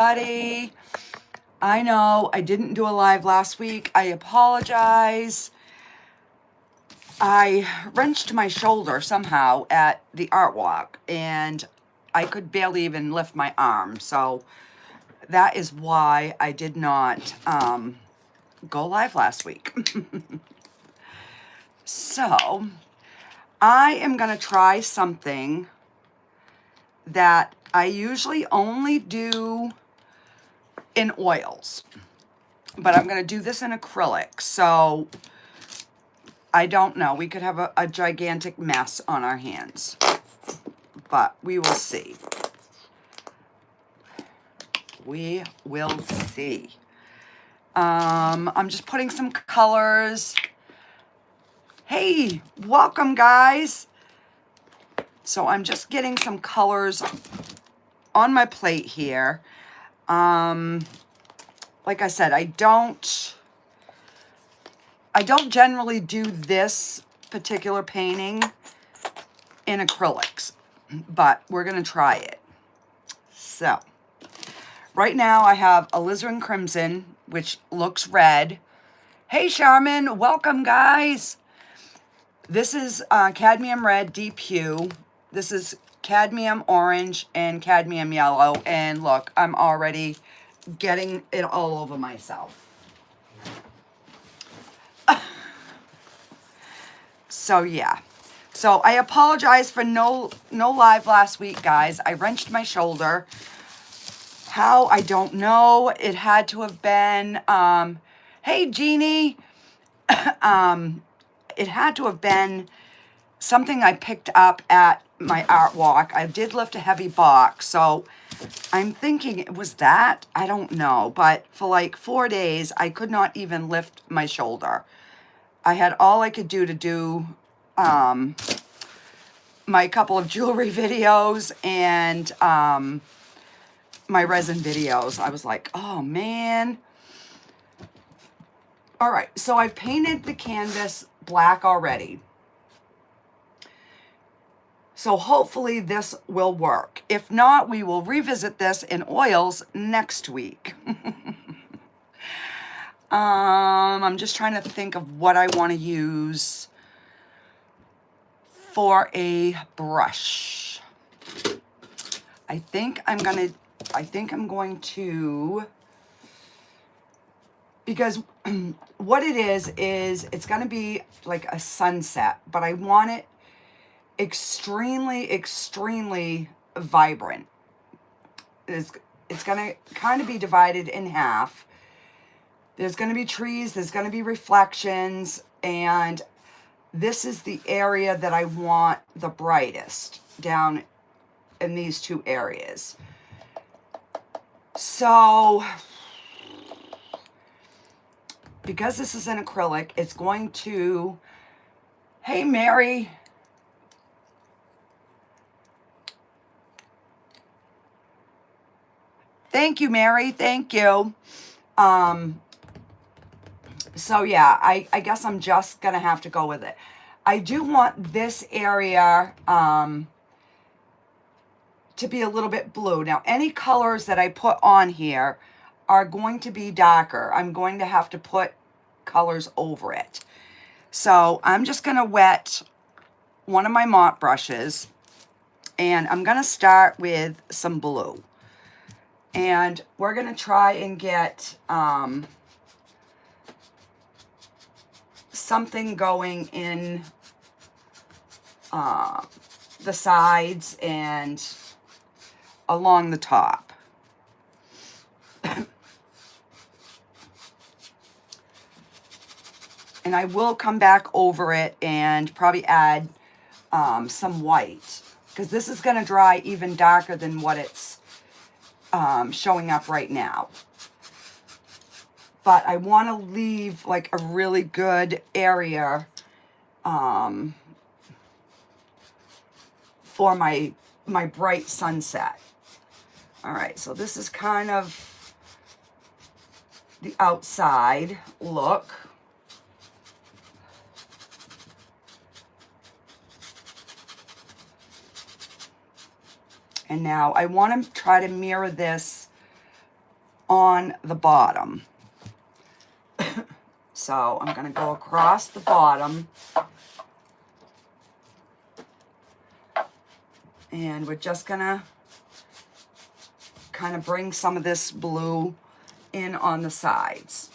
Buddy, I know I didn't do a live last week. I apologize. I wrenched my shoulder somehow at the art walk and I could barely even lift my arm. So that is why I did not go live last week. So I am going to try something that I usually only do in oils, but I'm going to do this in acrylic. So I don't know. We could have a gigantic mess on our hands, but we will see. We will see. I'm just putting some colors. Hey, welcome guys. So I'm just getting some colors on my plate here. Like I said, I don't generally do this particular painting in acrylics, but we're gonna try it. So right now I have alizarin crimson, which looks red. Hey Charmin, welcome guys. This is cadmium red deep hue. This is cadmium orange and cadmium yellow. And look, I'm already getting it all over myself. So yeah. So I apologize for no live last week, guys. I wrenched my shoulder. How? I don't know. It had to have been, hey Jeannie. It had to have been something I picked up at my art walk. I did lift a heavy box, so I'm thinking it was that. I don't know, but for like 4 days, I could not even lift my shoulder. I had all I could do to do my couple of jewelry videos and my resin videos. I was like, oh man. All right, so I've painted the canvas black already. So hopefully this will work. If not, we will revisit this in oils next week. I'm just trying to think of what I want to use for a brush. I think I'm going to, because what it is it's going to be like a sunset, but I want it extremely vibrant. It's going to kind of be divided in half. There's going to be trees, there's going to be reflections, and this is the area that I want the brightest, down in these two areas. So because this is an acrylic, it's going to, hey Mary, thank you, Mary. Thank you. So yeah, I guess I'm just going to have to go with it. I do want this area to be a little bit blue. Now, any colors that I put on here are going to be darker. I'm going to have to put colors over it. So I'm just going to wet one of my mop brushes, and I'm going to start with some blue. And we're going to try and get something going in the sides and along the top. And I will come back over it and probably add some white, because this is going to dry even darker than what it's showing up right now. But I want to leave like a really good area for my bright sunset. All right, so this is kind of the outside look. And now I want to try to mirror this on the bottom. So I'm going to go across the bottom. And we're just going to kind of bring some of this blue in on the sides.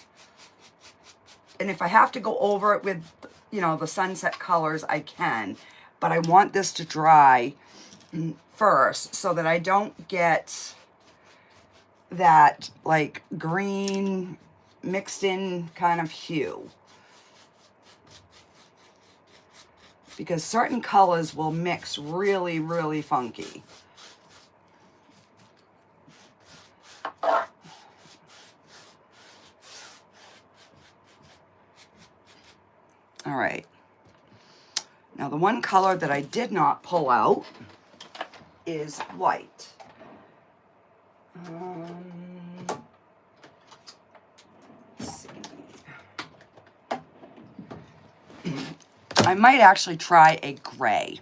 And if I have to go over it with, you know, the sunset colors, I can. But I want this to dry first so that I don't get that like green mixed in kind of hue. Because certain colors will mix really, really funky. All right. Now the one color that I did not pull out is white. Let's see. I might actually try a gray.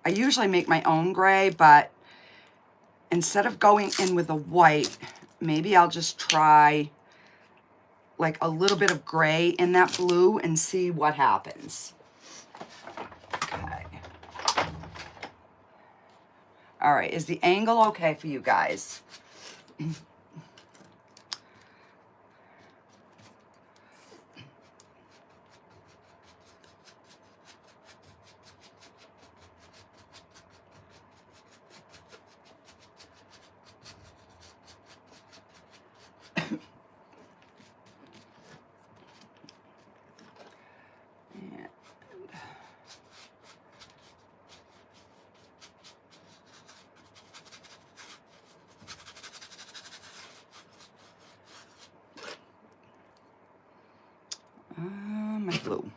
I usually make my own gray, but instead of going in with a white, maybe I'll just try like a little bit of gray in that blue and see what happens. Okay. All right, is the angle okay for you guys? My blue.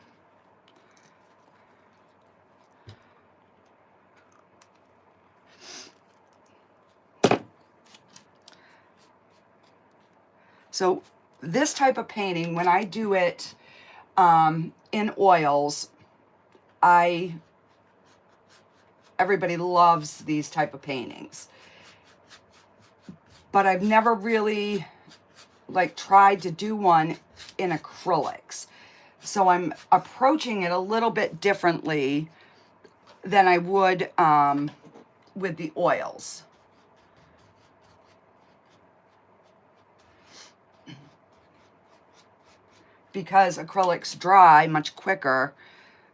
So this type of painting, when I do it in oils, everybody loves these type of paintings. But I've never really like tried to do one in acrylics. So I'm approaching it a little bit differently than I would with the oils. Because acrylics dry much quicker,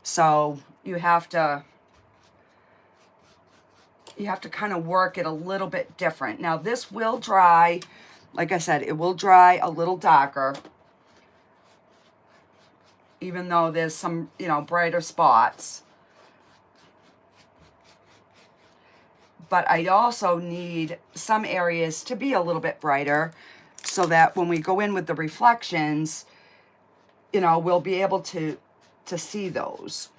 so you have to kind of work it a little bit different. Now this will dry, like I said, it will dry a little darker, even though there's some, you know, brighter spots. But I also need some areas to be a little bit brighter so that when we go in with the reflections, you know, we'll be able to see those.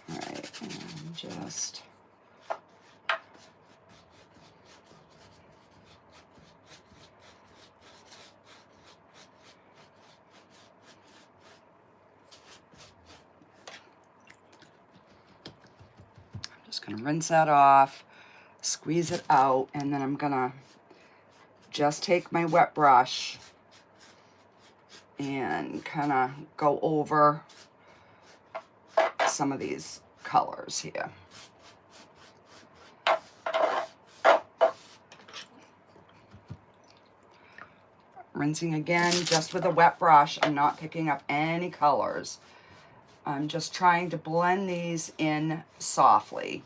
All right, and just gonna rinse that off, squeeze it out, and then I'm gonna just take my wet brush and kind of go over some of these colors here. Rinsing again just with a wet brush. I'm not picking up any colors. I'm just trying to blend these in softly.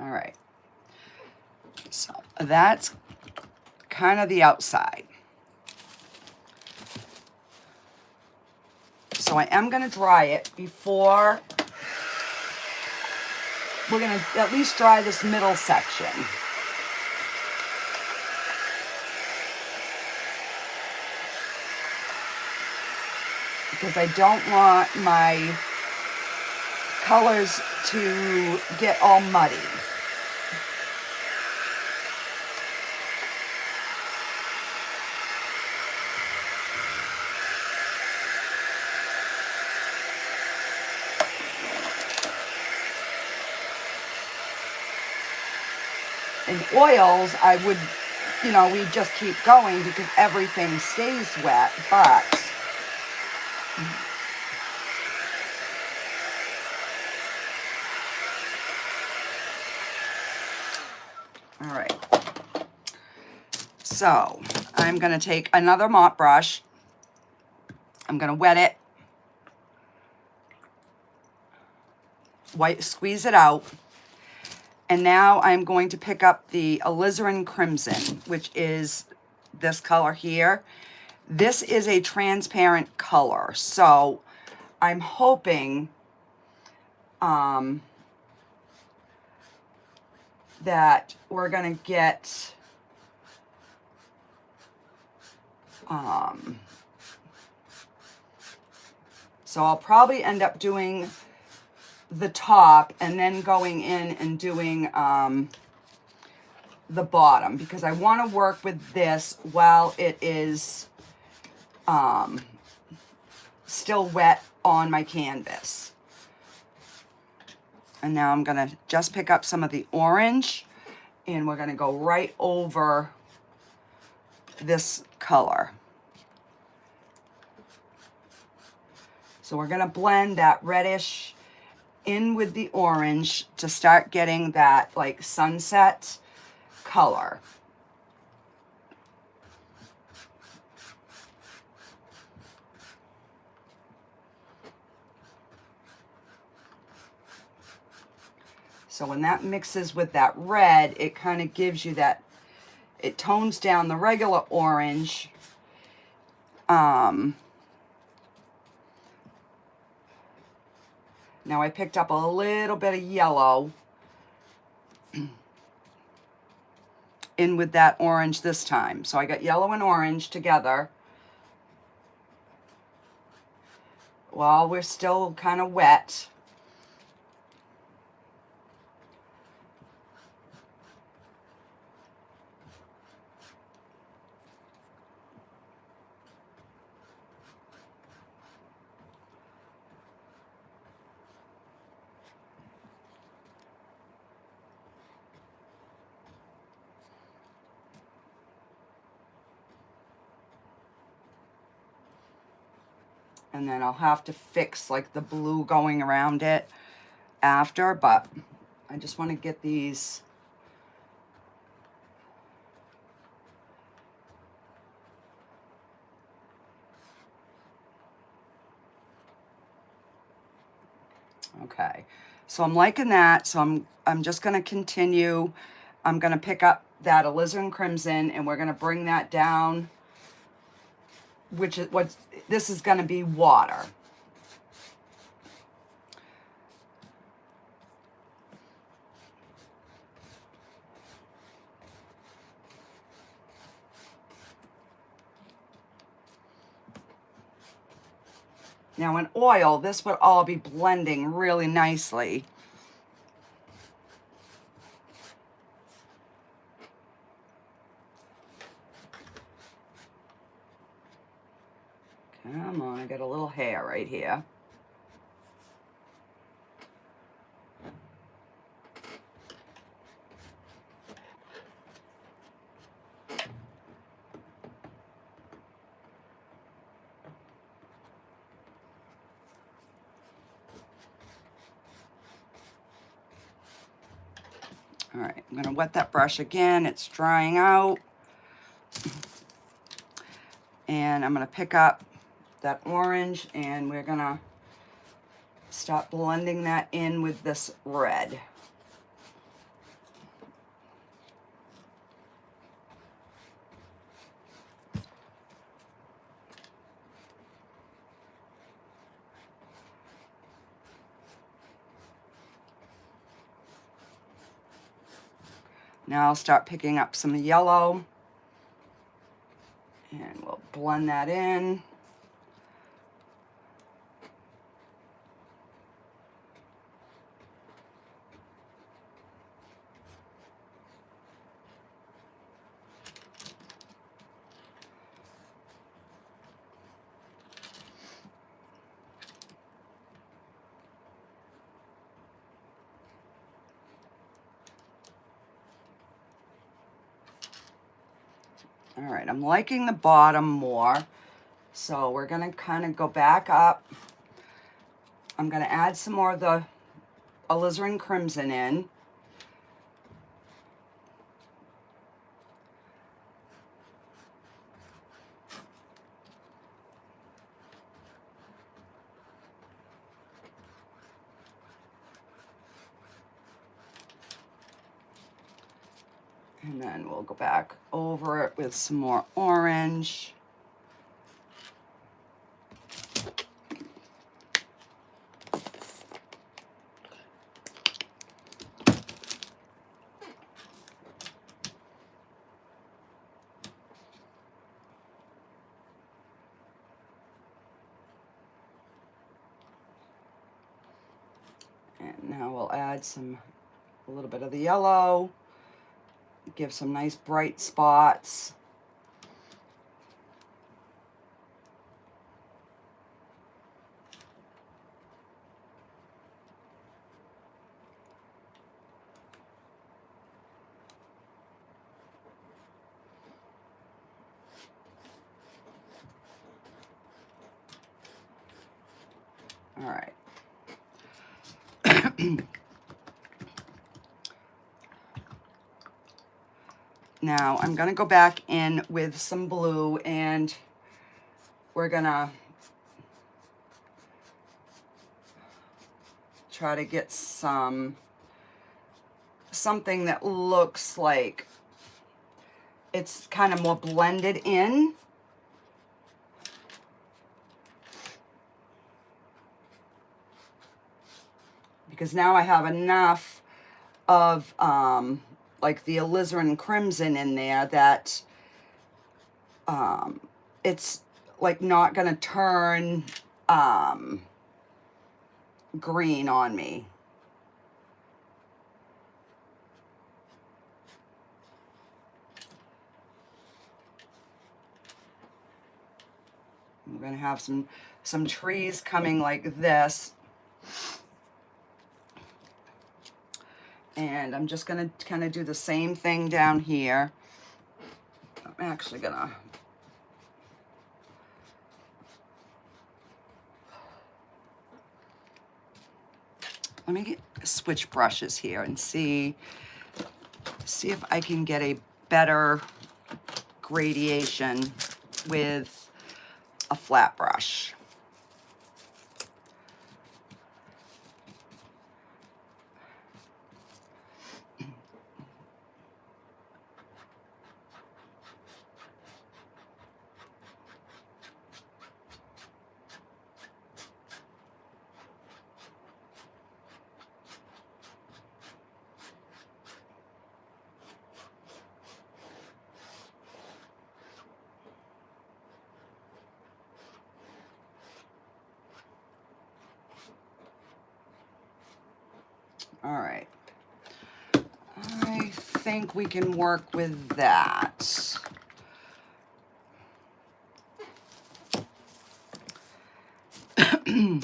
All right, so that's kind of the outside. So I am going to dry it before, we're going to at least dry this middle section. because I don't want my colors to get all muddy. In oils, I would, you know, we just keep going because everything stays wet, but all right. So I'm going to take another mop brush. I'm going to wet it, squeeze it out. And now I'm going to pick up the alizarin crimson, which is this color here. This is a transparent color, so I'm hoping that we're gonna get so I'll probably end up doing the top and then going in and doing the bottom, because I want to work with this while it is still wet on my canvas. And now I'm gonna just pick up some of the orange and we're gonna go right over this color. So we're gonna blend that reddish in with the orange to start getting that like sunset color. So when that mixes with that red, it kind of gives you that, it tones down the regular orange. Now I picked up a little bit of yellow in with that orange this time. So I got yellow and orange together while we're still kind of wet. And then I'll have to fix like the blue going around it after, but I just want to get these okay. So I'm liking that, so I'm just going to continue. I'm going to pick up that alizarin crimson and we're going to bring that down, which is what this is going to be, water. Now in oil, this would all be blending really nicely. Come on, I got a little hair right here. All right, I'm gonna wet that brush again. It's drying out. And I'm gonna pick up that orange and we're gonna start blending that in with this red. Now I'll start picking up some yellow and we'll blend that in. All right, I'm liking the bottom more. So we're gonna kind of go back up. I'm gonna add some more of the alizarin crimson in. And then we'll go back over it with some more orange. And now we'll add a little bit of the yellow. Give some nice bright spots. All right. Now I'm gonna go back in with some blue, and we're gonna try to get something that looks like it's kind of more blended in. Because now I have enough of like the alizarin crimson in there that it's like not gonna turn green on me. We're gonna have some trees coming like this. And I'm just gonna kind of do the same thing down here. I'm actually gonna let me switch brushes here and see if I can get a better gradation with a flat brush. All right, I think we can work with that. Now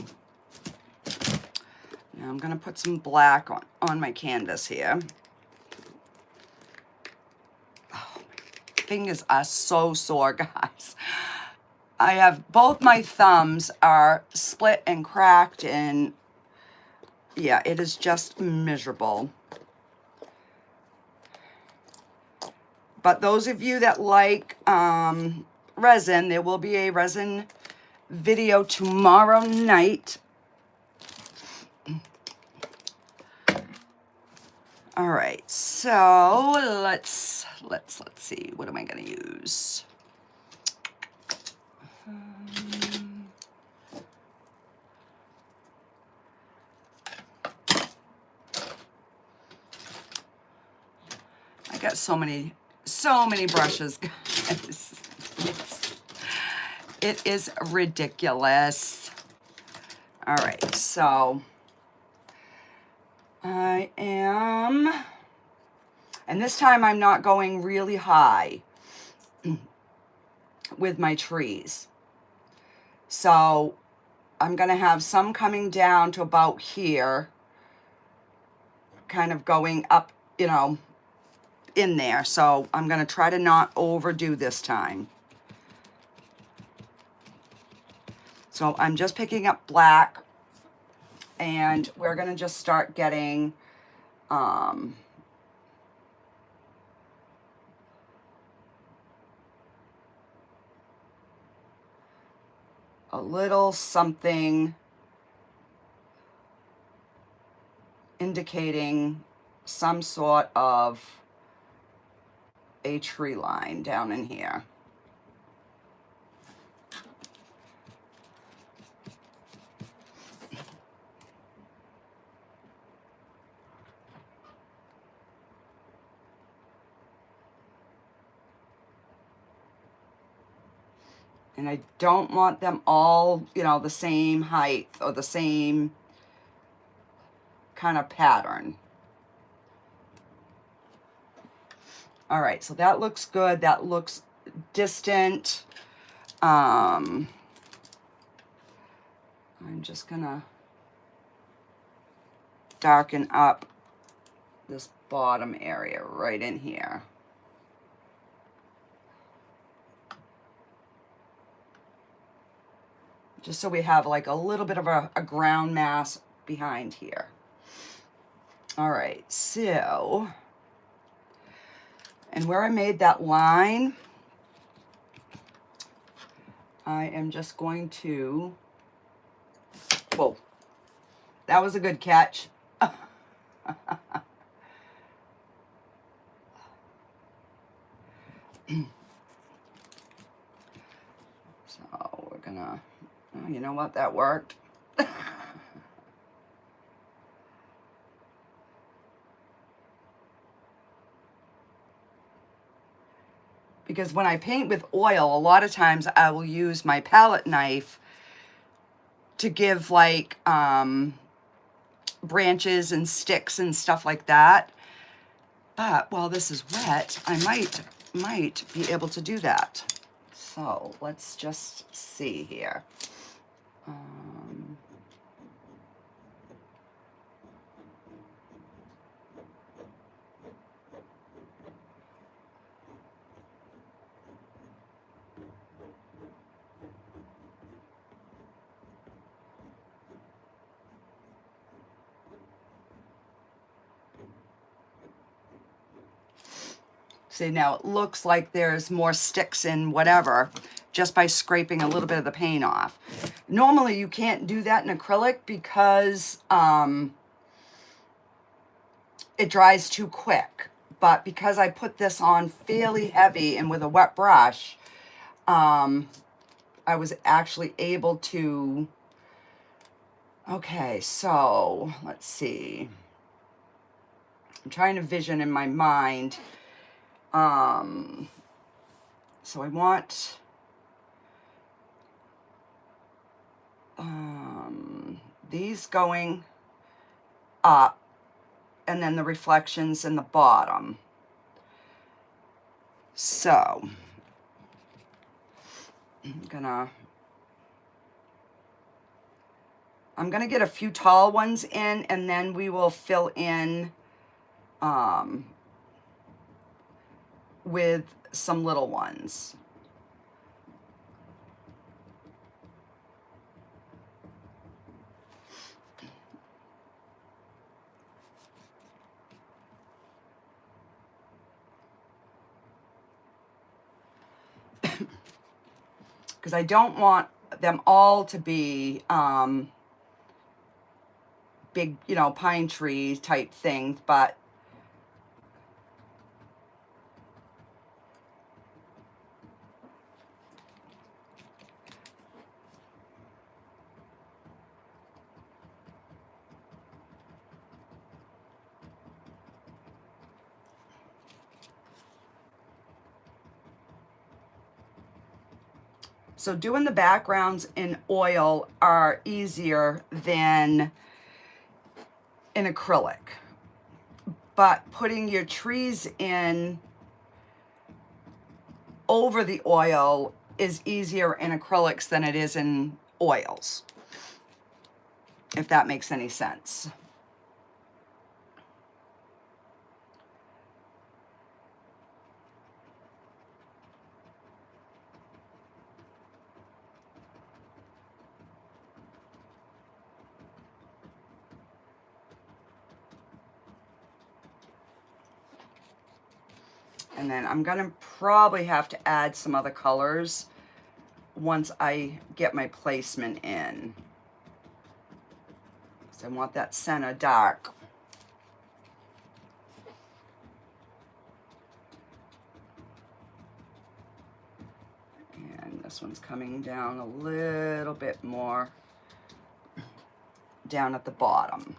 I'm gonna put some black on my canvas here. Oh, my fingers are so sore, guys. I have both my thumbs are split and cracked, and yeah, it is just miserable. But those of you that like resin, there will be a resin video tomorrow night. All right, so let's see, what am I gonna use? I got so many brushes, guys. It is ridiculous. All right, so I am, and this time I'm not going really high with my trees. So I'm gonna have some coming down to about here, kind of going up, you know, in there, so I'm going to try to not overdo this time. So I'm just picking up black, and we're going to just start getting a little something indicating some sort of a tree line down in here. And I don't want them all, you know, the same height or the same kind of pattern. All right, so that looks good. That looks distant. I'm just gonna darken up this bottom area right in here. Just so we have like a little bit of a ground mass behind here. All right, so, and where I made that line, I am just going to, whoa, that was a good catch. So we're gonna, oh, you know what, that worked. Because when I paint with oil, a lot of times I will use my palette knife to give like branches and sticks and stuff like that. But while this is wet, I might be able to do that. So let's just see here. See, now it looks like there's more sticks in whatever just by scraping a little bit of the paint off. Normally you can't do that in acrylic because it dries too quick. But because I put this on fairly heavy and with a wet brush, I was actually able to, okay, so let's see. I'm trying to vision in my mind. So I want these going up and then the reflections in the bottom. So I'm gonna get a few tall ones in, and then we will fill in with some little ones. Because I don't want them all to be big, you know, pine tree type things, but so doing the backgrounds in oil are easier than in acrylic. But putting your trees in over the oil is easier in acrylics than it is in oils, if that makes any sense. And then I'm gonna probably have to add some other colors once I get my placement in. So I want that center dark. And this one's coming down a little bit more down at the bottom.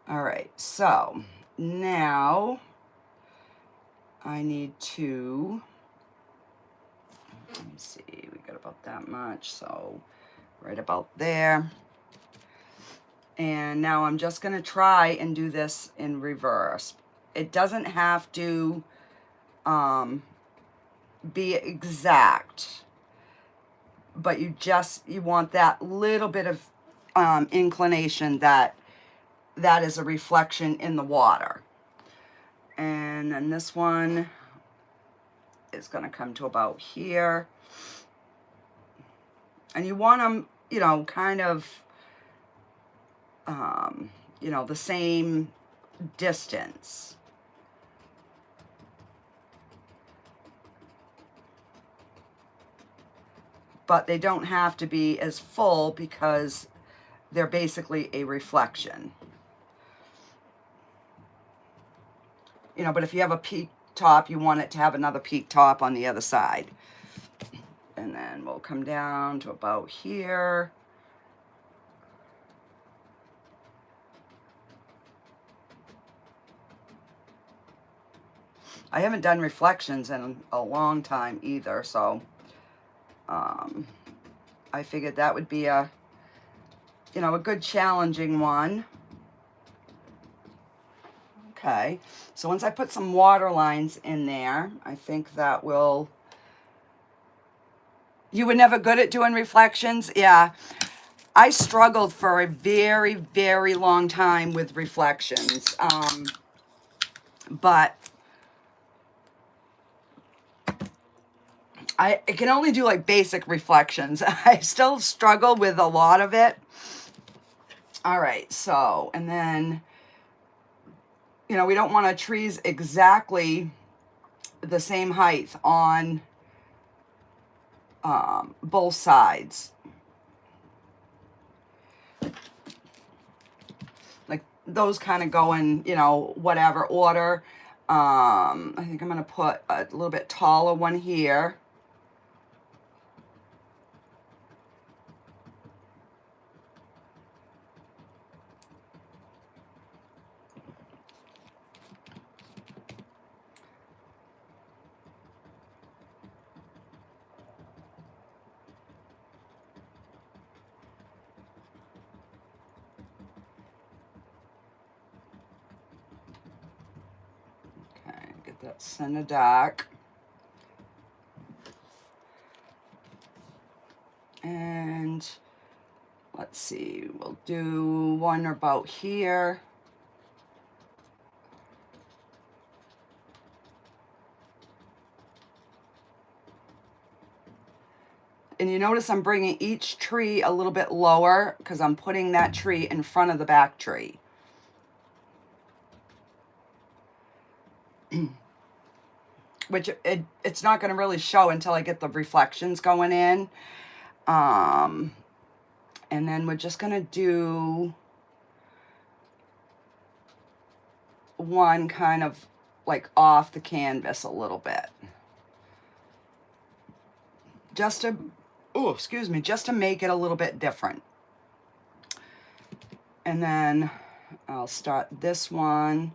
All right, so now I need to, let me see, we got about that much, so right about there. And now I'm just gonna try and do this in reverse. It doesn't have to be exact, but you want that little bit of inclination that is a reflection in the water. And then this one is going to come to about here. And you want them, you know, kind of, you know, the same distance. But they don't have to be as full because they're basically a reflection. You know, but if you have a peak top, you want it to have another peak top on the other side. And then we'll come down to about here. I haven't done reflections in a long time either, so I figured that would be a, you know, a good challenging one. Okay, so once I put some water lines in there, I think that will... You were never good at doing reflections? Yeah, I struggled for a very, very long time with reflections, but I can only do like basic reflections. I still struggle with a lot of it. All right, so, and then, you know, we don't want our trees exactly the same height on both sides. Like those kind of go in, you know, whatever order. I think I'm going to put a little bit taller one here. Get that center dark. And let's see, we'll do one about here. And you notice I'm bringing each tree a little bit lower because I'm putting that tree in front of the back tree. Which it's not going to really show until I get the reflections going in. And then we're just going to do one kind of like off the canvas a little bit. Just to, oh, excuse me, just to make it a little bit different. And then I'll start this one.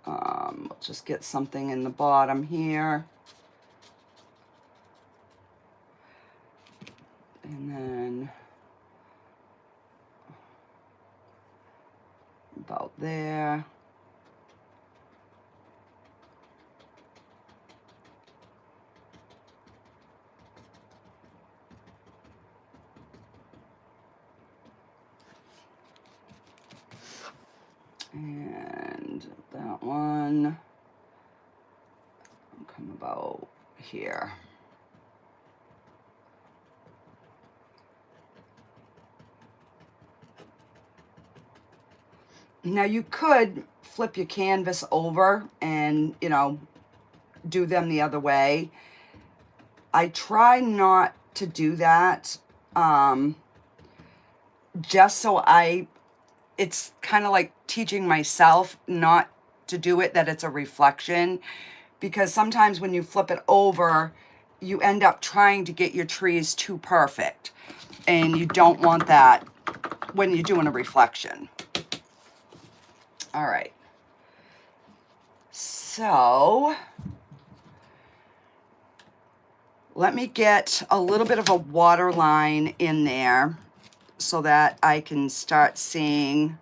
We'll just get something in the bottom here. And then about there. And that one will come about here. Now you could flip your canvas over and, you know, do them the other way. I try not to do that, just so it's kind of like teaching myself not to do it, that it's a reflection, because sometimes when you flip it over, you end up trying to get your trees too perfect, and you don't want that when you're doing a reflection. All right. So let me get a little bit of a water line in there so that I can start seeing.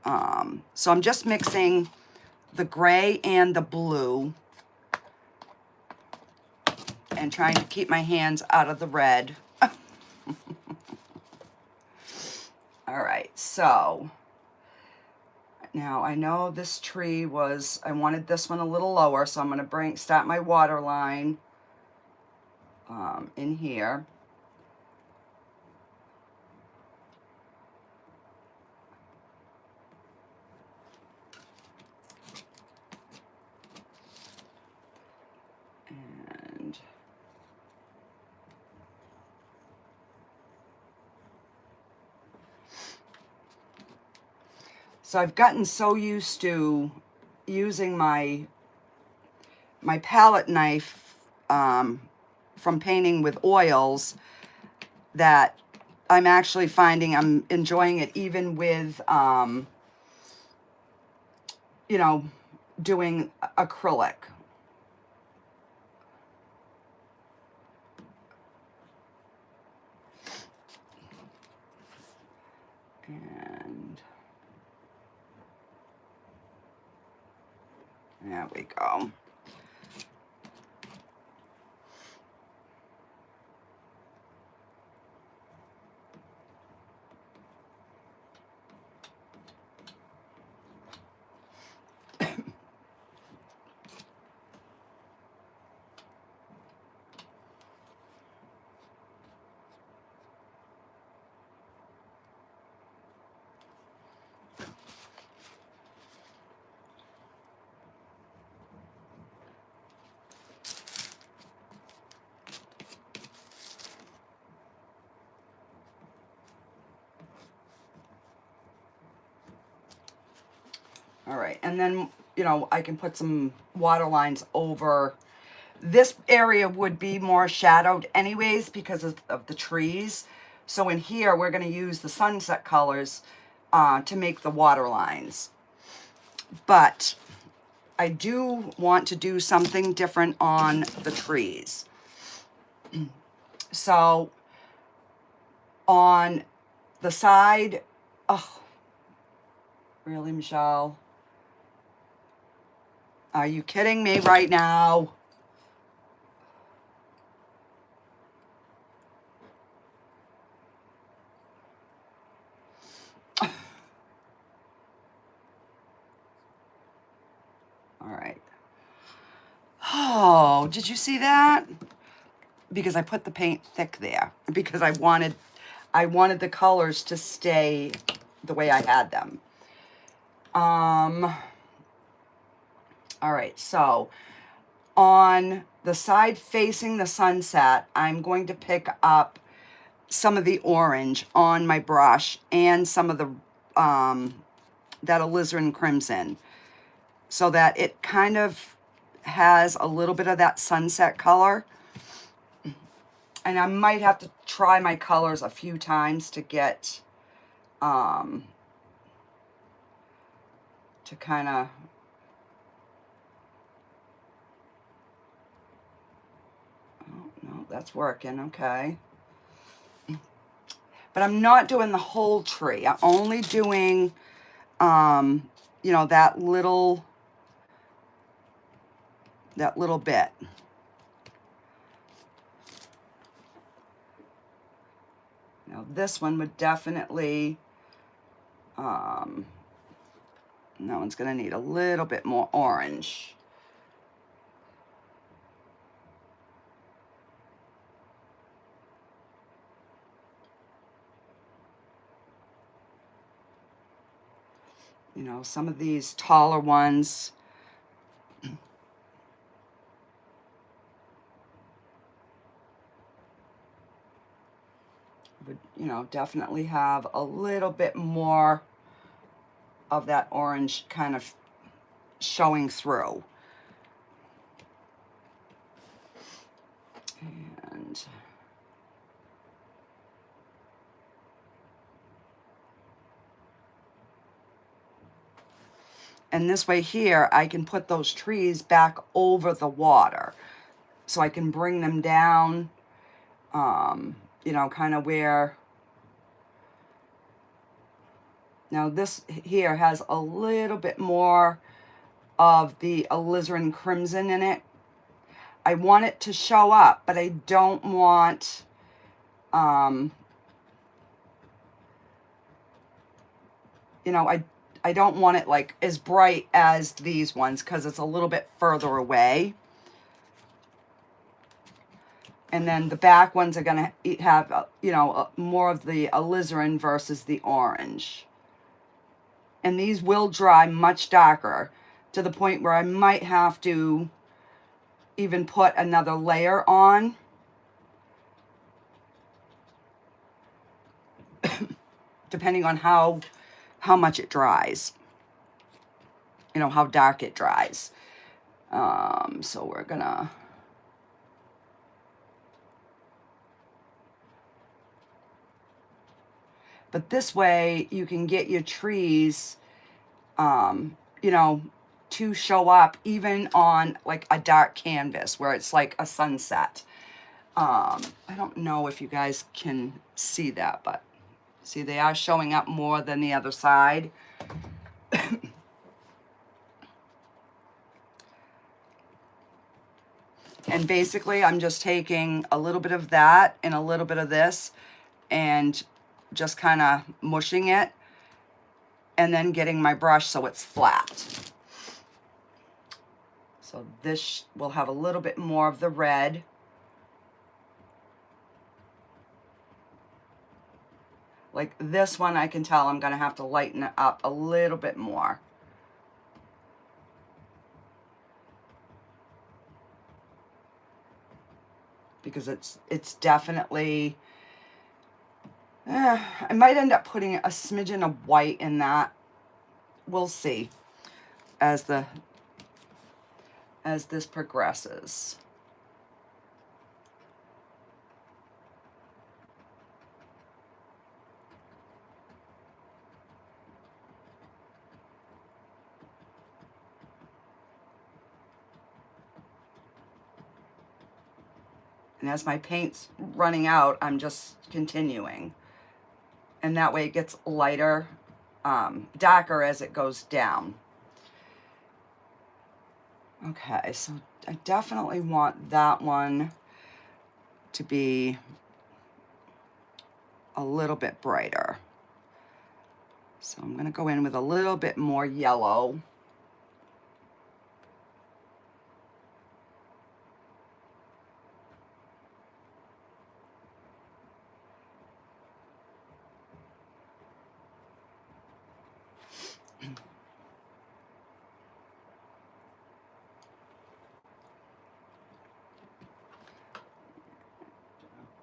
So I'm just mixing the gray and the blue and trying to keep my hands out of the red. All right, so now I know this tree was, I wanted this one a little lower, so I'm going to start my water line in here. And so I've gotten so used to using my palette knife from painting with oils that I'm actually finding I'm enjoying it even with, you know, doing acrylic. And there we go. All right, and then, you know, I can put some water lines over. This area would be more shadowed anyways because of the trees. So in here, we're going to use the sunset colors to make the water lines. But I do want to do something different on the trees. So on the side, oh, really, Michelle? Are you kidding me right now? All right. Oh, did you see that? Because I put the paint thick there because I wanted the colors to stay the way I had them. All right, so on the side facing the sunset, I'm going to pick up some of the orange on my brush and some of the that alizarin crimson, so that it kind of has a little bit of that sunset color. And I might have to try my colors a few times to get to kind of, oh no, that's working, okay. But I'm not doing the whole tree. I'm only doing you know, that little bit. Now this one would definitely, that one's gonna need a little bit more orange. You know, some of these taller ones would, you know, definitely have a little bit more of that orange kind of showing through. And this way here, I can put those trees back over the water. So I can bring them down, you know, kind of where... Now this here has a little bit more of the alizarin crimson in it. I want it to show up, but I don't want, you know, I don't want it like as bright as these ones because it's a little bit further away. And then the back ones are going to have, you know, more of the alizarin versus the orange. And these will dry much darker to the point where I might have to even put another layer on. Depending on how much it dries. You know, how dark it dries. So we're gonna... But this way you can get your trees, you know, to show up even on like a dark canvas where it's like a sunset. I don't know if you guys can see that, but see, they are showing up more than the other side. And basically I'm just taking a little bit of that and a little bit of this and just kind of mushing it and then getting my brush so it's flat. So this will have a little bit more of the red. Like this one, I can tell I'm going to have to lighten it up a little bit more. Because it's definitely... I might end up putting a smidgen of white in that. We'll see as this progresses. And as my paint's running out, I'm just continuing. And that way it gets lighter, darker as it goes down. Okay, so I definitely want that one to be a little bit brighter. So I'm going to go in with a little bit more yellow.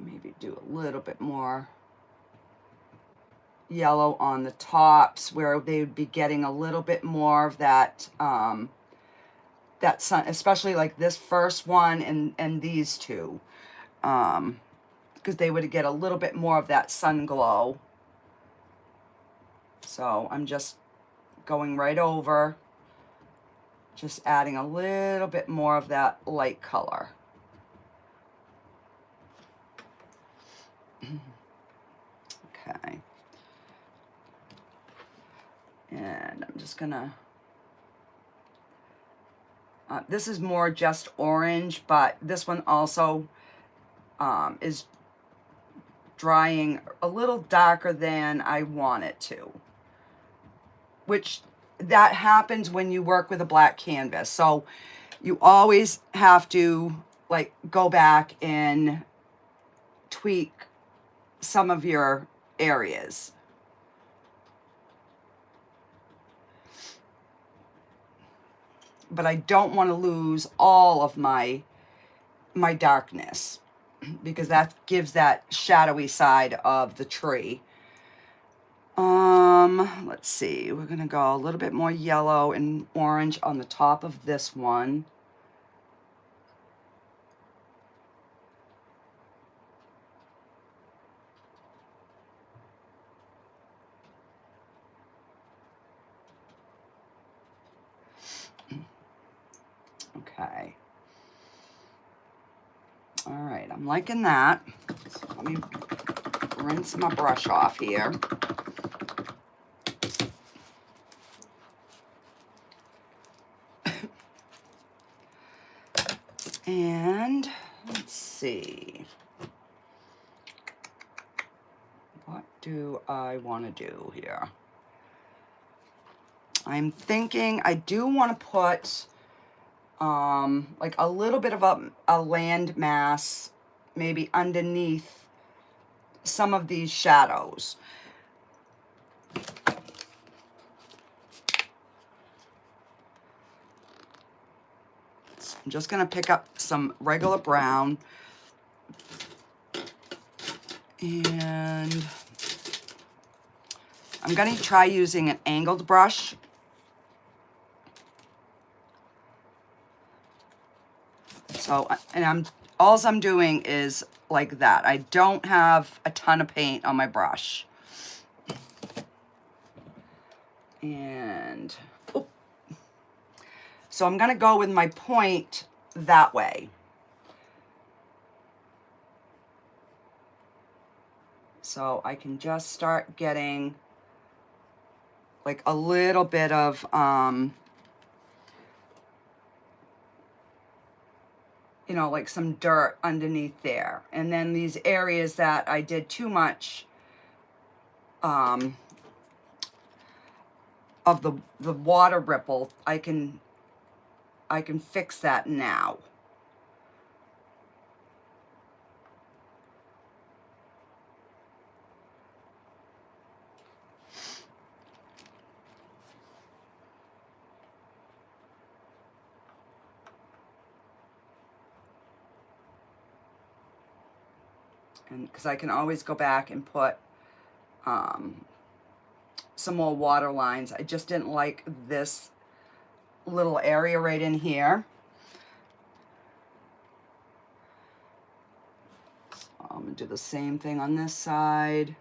Maybe do a little bit more yellow on the tops where they would be getting a little bit more of that that sun, especially like this first one and these two, because they would get a little bit more of that sun glow. So I'm just going right over, just adding a little bit more of that light color. Okay. And I'm just gonna, this is more just orange, but this one also is drying a little darker than I want it to. Which that happens when you work with a black canvas. So you always have to like go back and tweak some of your areas. but I don't want to lose all of my darkness, because that gives that shadowy side of the tree. Let's see, we're gonna go a little bit more yellow and orange on the top of this one. Okay. All right, I'm liking that. So let me rinse my brush off here. And let's see. What do I want to do here? I'm thinking I do want to put like a little bit of a land mass maybe underneath some of these shadows. So I'm just going to pick up some regular brown, and I'm going to try using an angled brush. So, and all I'm doing is like that. I don't have a ton of paint on my brush. And, oh. So I'm going to go with my point that way. So I can just start getting like a little bit of, you know, like some dirt underneath there. And then these areas that I did too much of the water ripple, I can fix that now. And because I can always go back and put some more water lines. I just didn't like this little area right in here. So I'm gonna do the same thing on this side.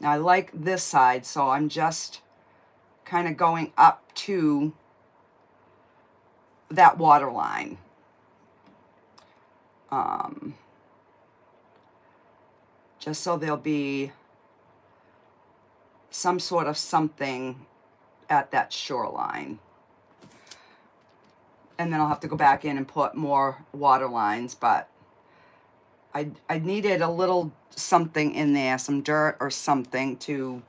Now I like this side, so I'm just kind of going up to that water line. Just so there'll be some sort of something at that shoreline. And then I'll have to go back in and put more water lines, but I needed a little something in there, some dirt or something to,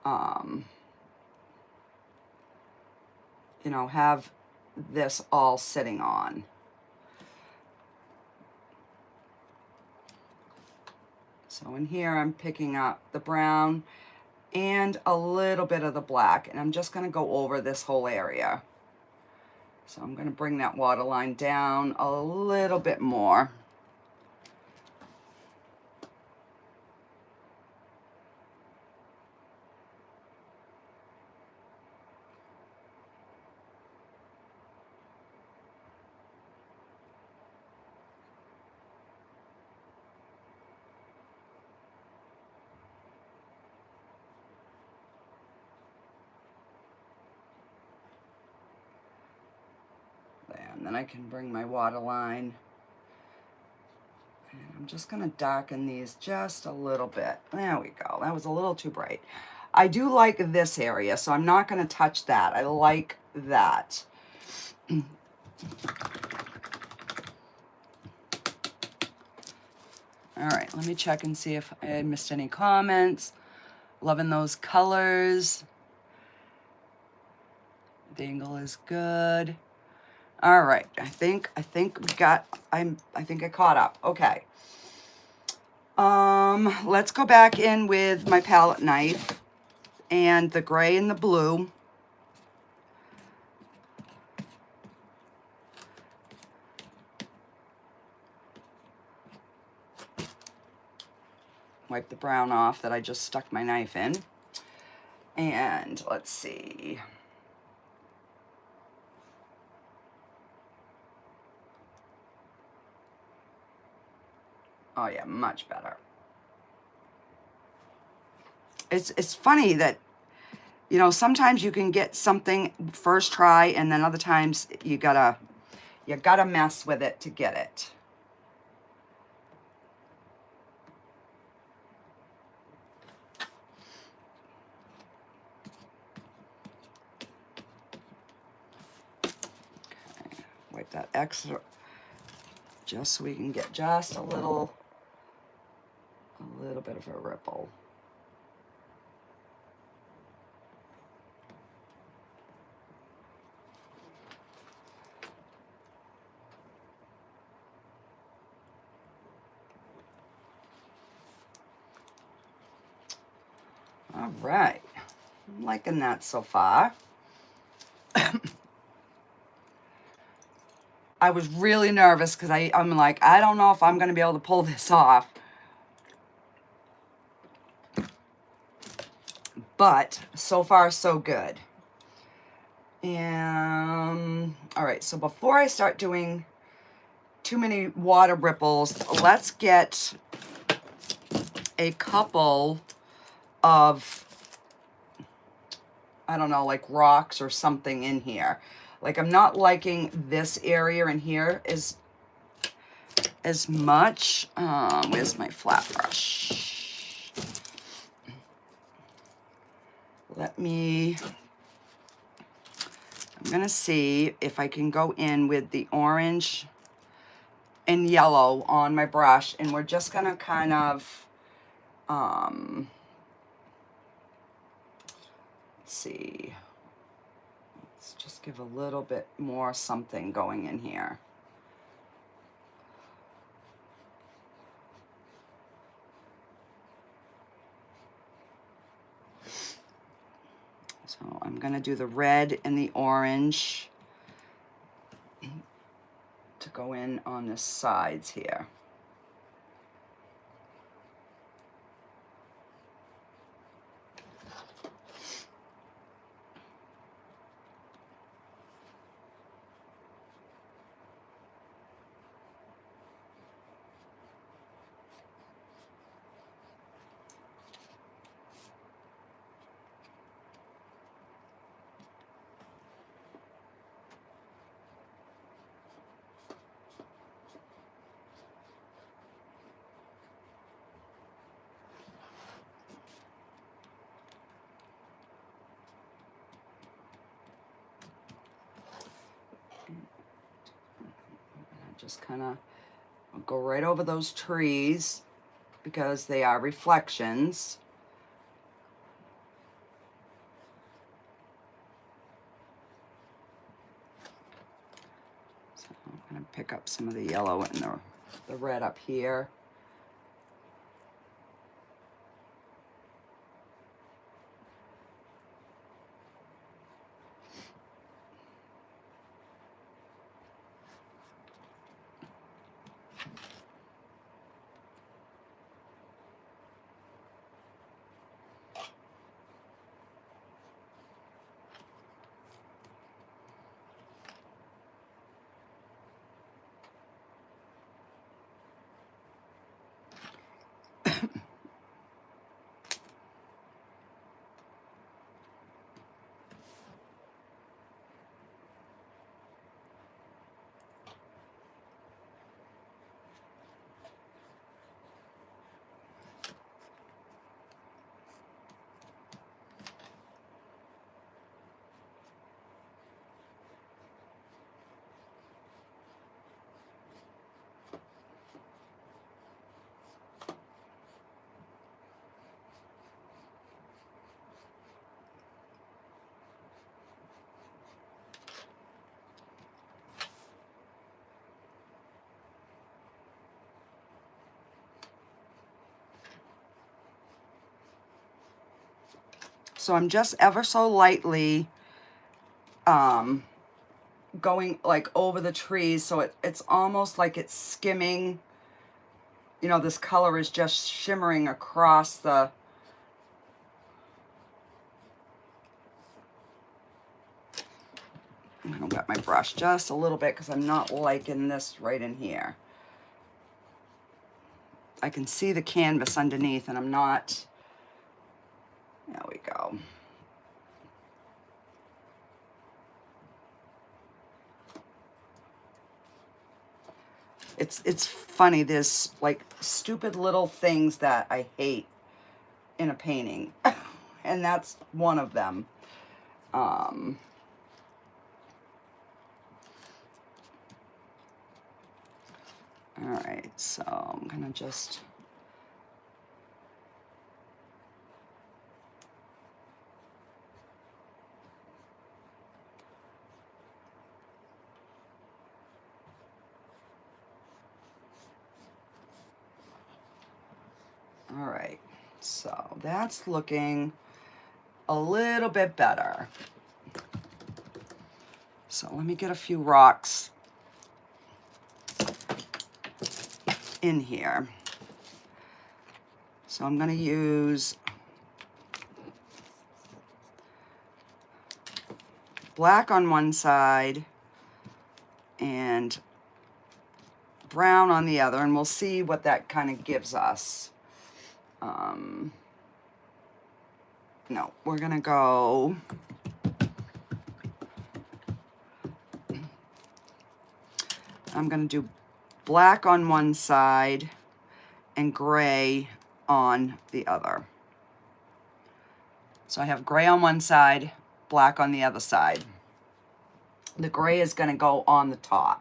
you know, have this all sitting on. So in here, I'm picking up the brown and a little bit of the black, and I'm just going to go over this whole area. So I'm going to bring that water line down a little bit more. And then I can bring my water line, and I'm just going to darken these just a little bit. There we go. That was a little too bright. I do like this area, so I'm not going to touch that. I like that. All right, let me check and see if I missed any comments. Loving those colors. The angle is good. All right, I think we got, I think I caught up. Okay. Let's go back in with my palette knife and the gray and the blue. Wipe the brown off that I just stuck my knife in. And let's see. Oh yeah, much better. It's funny that, you know, sometimes you can get something first try, and then other times you gotta mess with it to get it. Okay, wipe that extra just so we can get just a little bit of a ripple. All right, I'm liking that so far. I was really nervous because I'm like, I don't know if I'm going to be able to pull this off. But so far, so good. And all right, so before I start doing too many water ripples, let's get a couple of, I don't know, like rocks or something in here. Like, I'm not liking this area in here as much. Where's my flat brush? I'm gonna see if I can go in with the orange and yellow on my brush, and we're just gonna kind of, let's see. Let's just give a little bit more something going in here. So I'm gonna do the red and the orange to go in on the sides here. Just kind of go right over those trees because they are reflections. So I'm going to pick up some of the yellow and the red up here. So I'm just ever so lightly going like over the trees, so it's almost like it's skimming. You know, this color is just shimmering across the... I'm gonna wet my brush just a little bit because I'm not liking this right in here. I can see the canvas underneath and I'm not... There we go. It's funny, there's like stupid little things that I hate in a painting, and that's one of them. All right, so I'm gonna just... All right, so that's looking a little bit better. So let me get a few rocks in here. So I'm going to use black on one side and brown on the other, and we'll see what that kind of gives us. No, we're going to go... I'm going to do black on one side and gray on the other. So I have gray on one side, black on the other side. The gray is going to go on the top.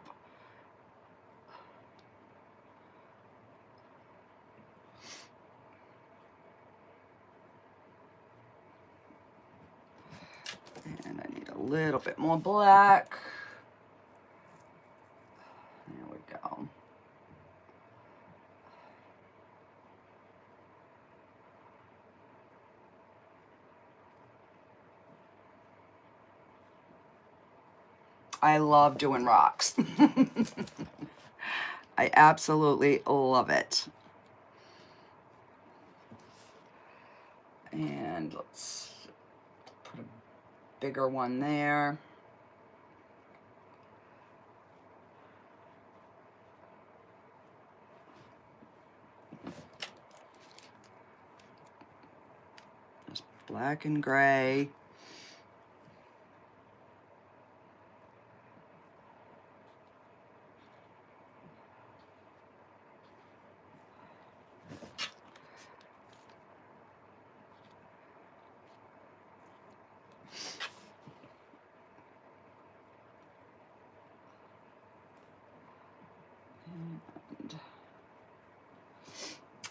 And I need a little bit more black. There we go. I love doing rocks. I absolutely love it. And let's put a bigger one there. Just black and gray.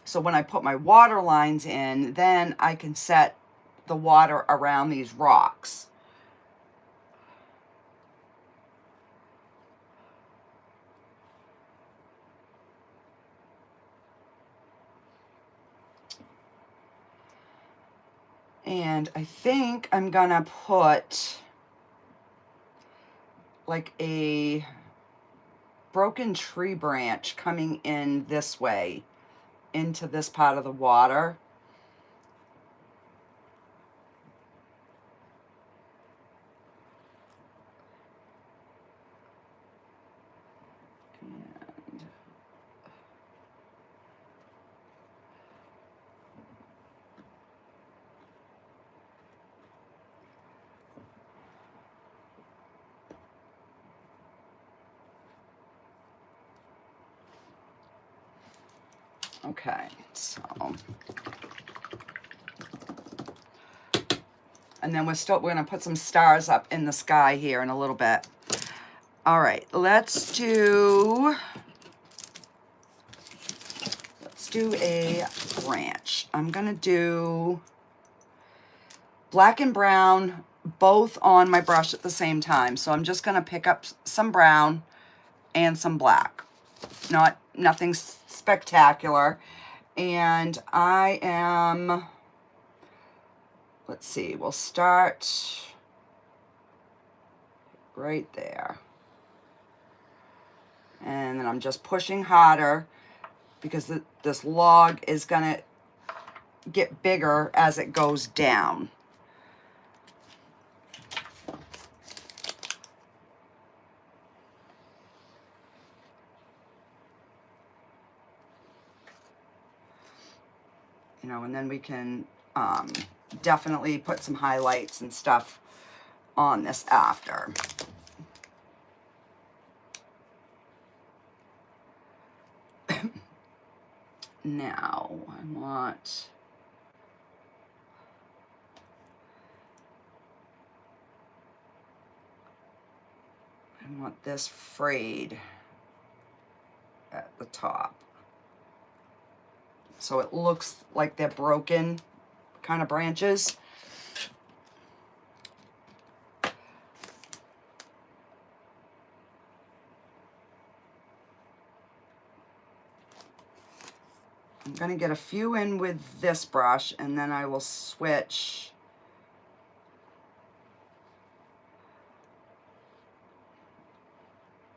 So when I put my water lines in, then I can set the water around these rocks. And I think I'm gonna put like a broken tree branch coming in this way into this part of the water. And okay, so, and then we're gonna put some stars up in the sky here in a little bit. All right, let's do a branch. I'm gonna do black and brown both on my brush at the same time. So I'm just gonna pick up some brown and some black. Nothing spectacular. And I am let's see, we'll start right there. And then I'm just pushing harder because this log is gonna get bigger as it goes down. You know, and then we can definitely put some highlights and stuff on this after. Now, I want this frayed at the top. So it looks like they're broken kind of branches. I'm gonna get a few in with this brush and then I will switch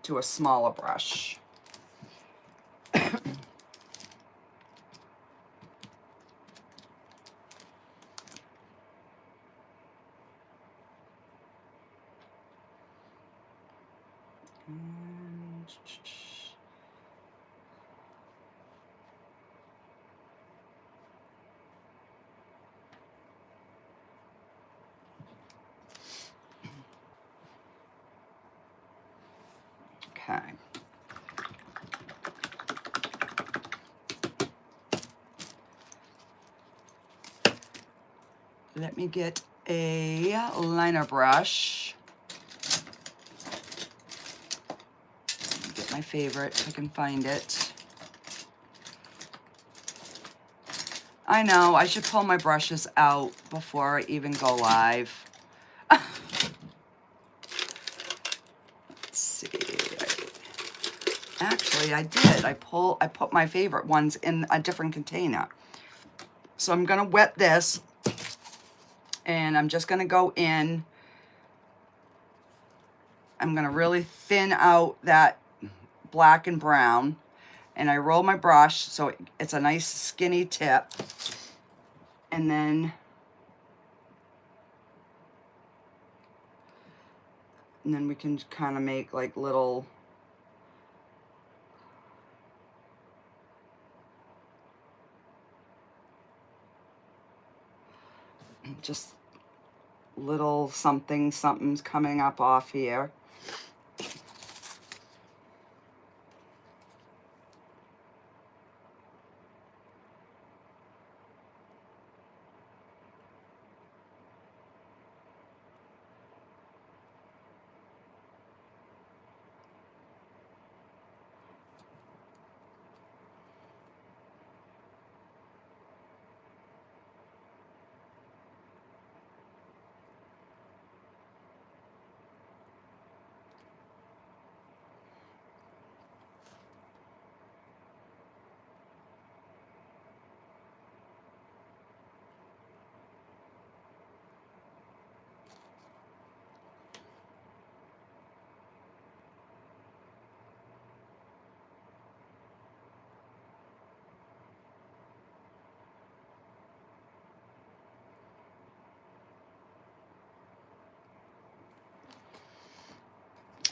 to a smaller brush. Okay. Let me get a liner brush. Get my favorite if I can find it. I know, I should pull my brushes out before I even go live. Let's see. Actually, I did. I put my favorite ones in a different container. So I'm gonna wet this and I'm just gonna go in. I'm gonna really thin out that black and brown, and I roll my brush so it's a nice skinny tip, and then we can kind of make like little just little something's coming up off here.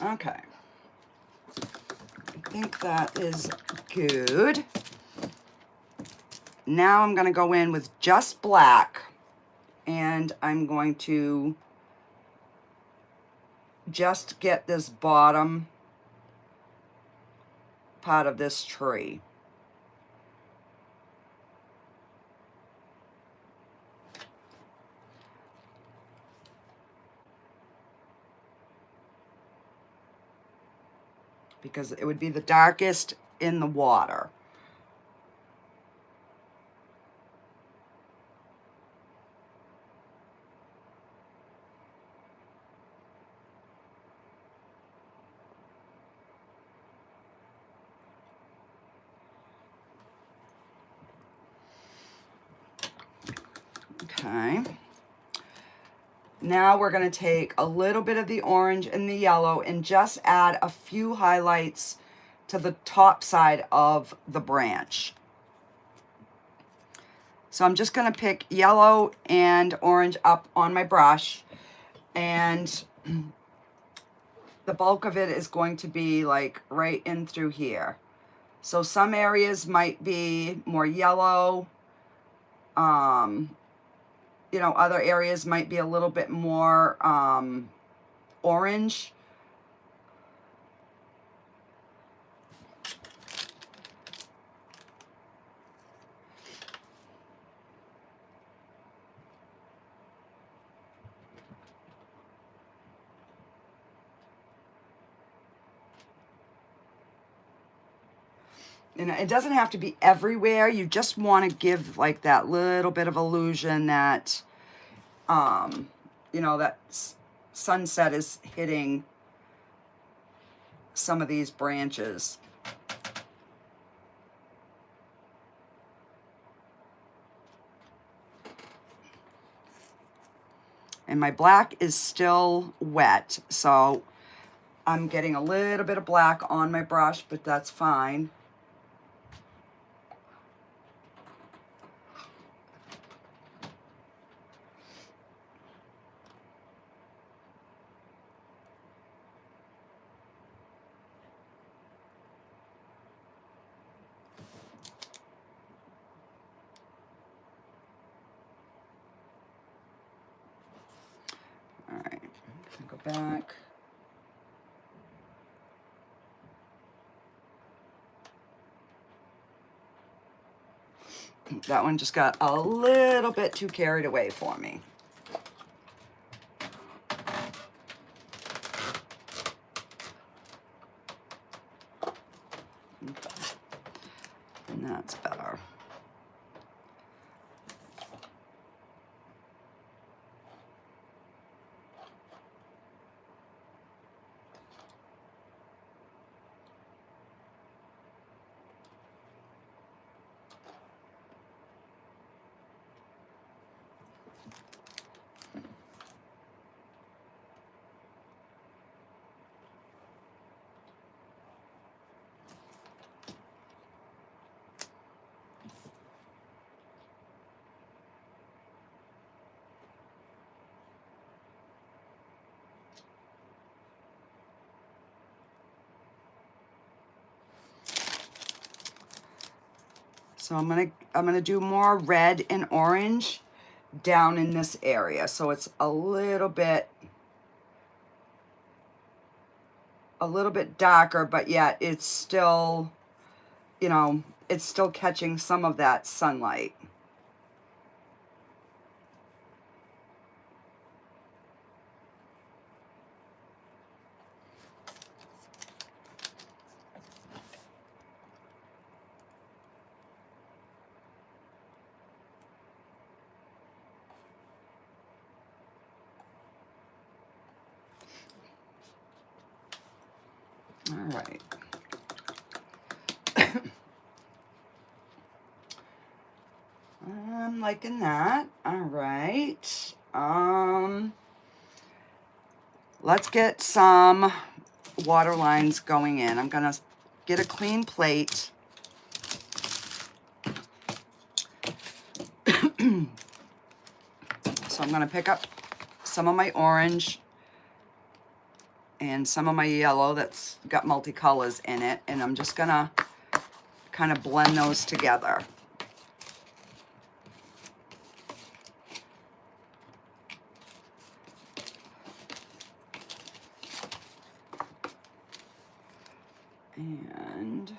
Okay, I think that is good. Now I'm going to go in with just black, and I'm going to just get this bottom part of this tree. Because it would be the darkest in the water. Okay. Now we're going to take a little bit of the orange and the yellow and just add a few highlights to the top side of the branch. So I'm just going to pick yellow and orange up on my brush, and the bulk of it is going to be like right in through here. So some areas might be more yellow, you know, other areas might be a little bit more orange. And it doesn't have to be everywhere. You just want to give like that little bit of illusion that, you know, that sunset is hitting some of these branches. And my black is still wet, so I'm getting a little bit of black on my brush, but that's fine. All right, go back. That one just got a little bit too carried away for me. Okay. And that's better. So I'm gonna do more red and orange down in this area, so it's a little bit darker, but yet it's still, you know, it's still catching some of that sunlight. All right. I'm liking that. All right. Let's get some water lines going in. I'm gonna get a clean plate. So I'm gonna pick up some of my orange and some of my yellow that's got multicolors in it, and I'm just gonna kind of blend those together. And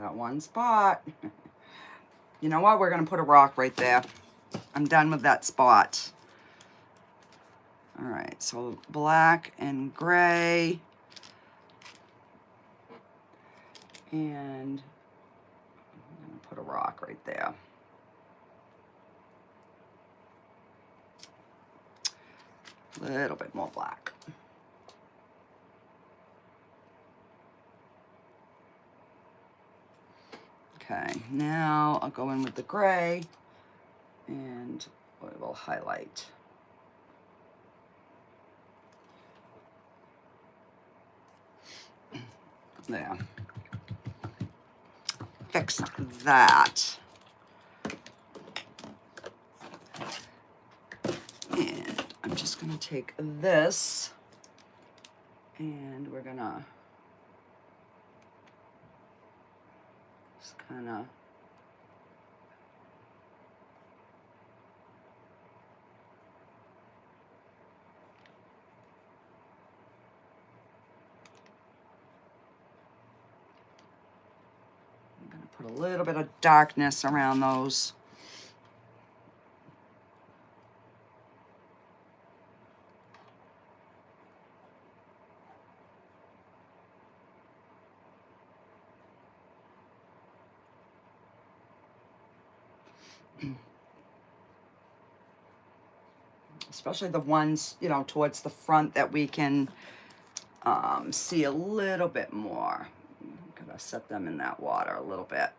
that one spot. You know what? We're going to put a rock right there. I'm done with that spot. All right, so black and gray. And I'm going to put a rock right there. A little bit more black. Okay, now I'll go in with the gray and we will highlight. There. Fix that. And I'm just going to take this and we're going to just kind of put a little bit of darkness around those. Especially the ones, you know, towards the front that we can see a little bit more. I'm gonna set them in that water a little bit.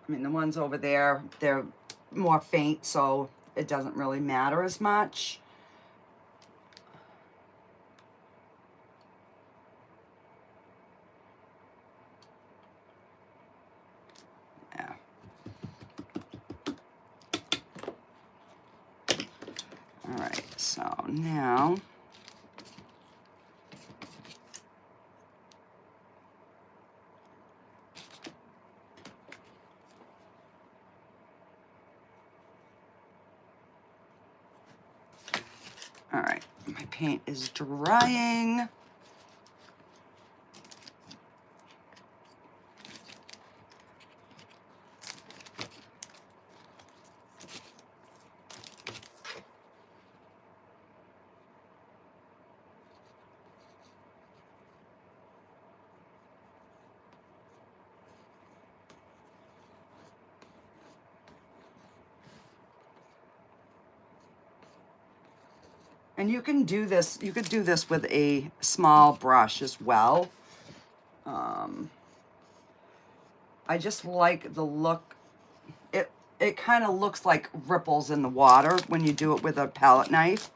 I mean, the ones over there, they're more faint, so it doesn't really matter as much. Yeah. All right, so now all right, my paint is drying. And you can do this, you could do this with a small brush as well. I just like the look. It kind of looks like ripples in the water when you do it with a palette knife.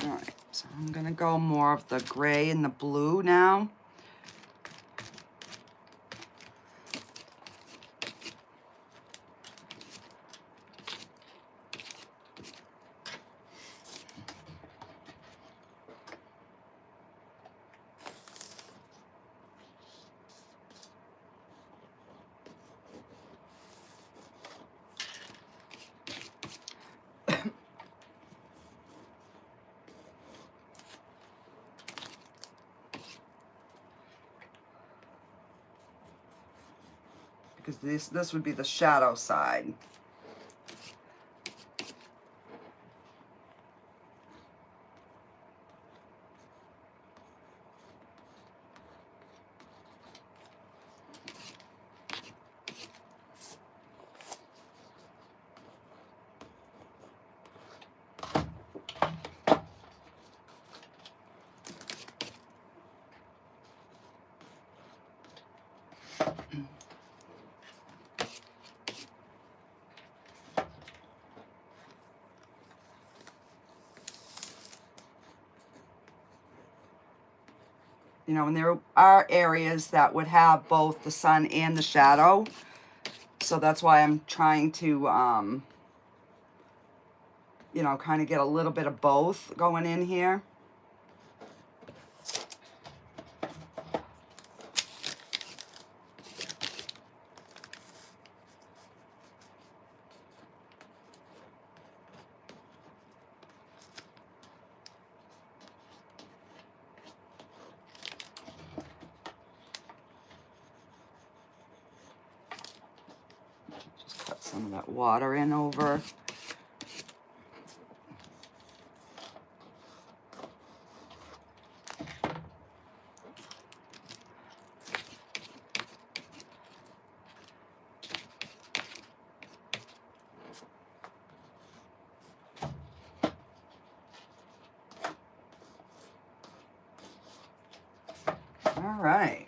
All right, so I'm gonna go more of the gray and the blue now. because this would be the shadow side. You know, and there are areas that would have both the sun and the shadow. So that's why I'm trying to, you know, kind of get a little bit of both going in here. Cut some of that water in over. All right.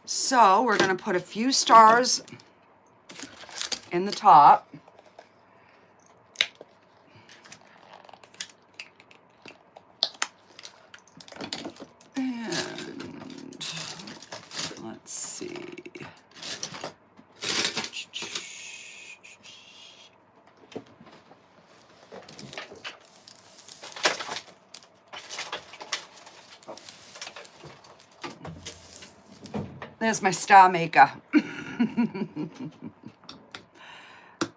So we're going to put a few stars in the top. And let's see. There's my star maker.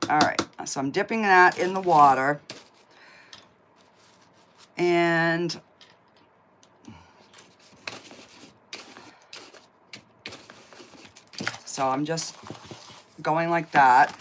All right, so I'm dipping that in the water. And so I'm just going like that.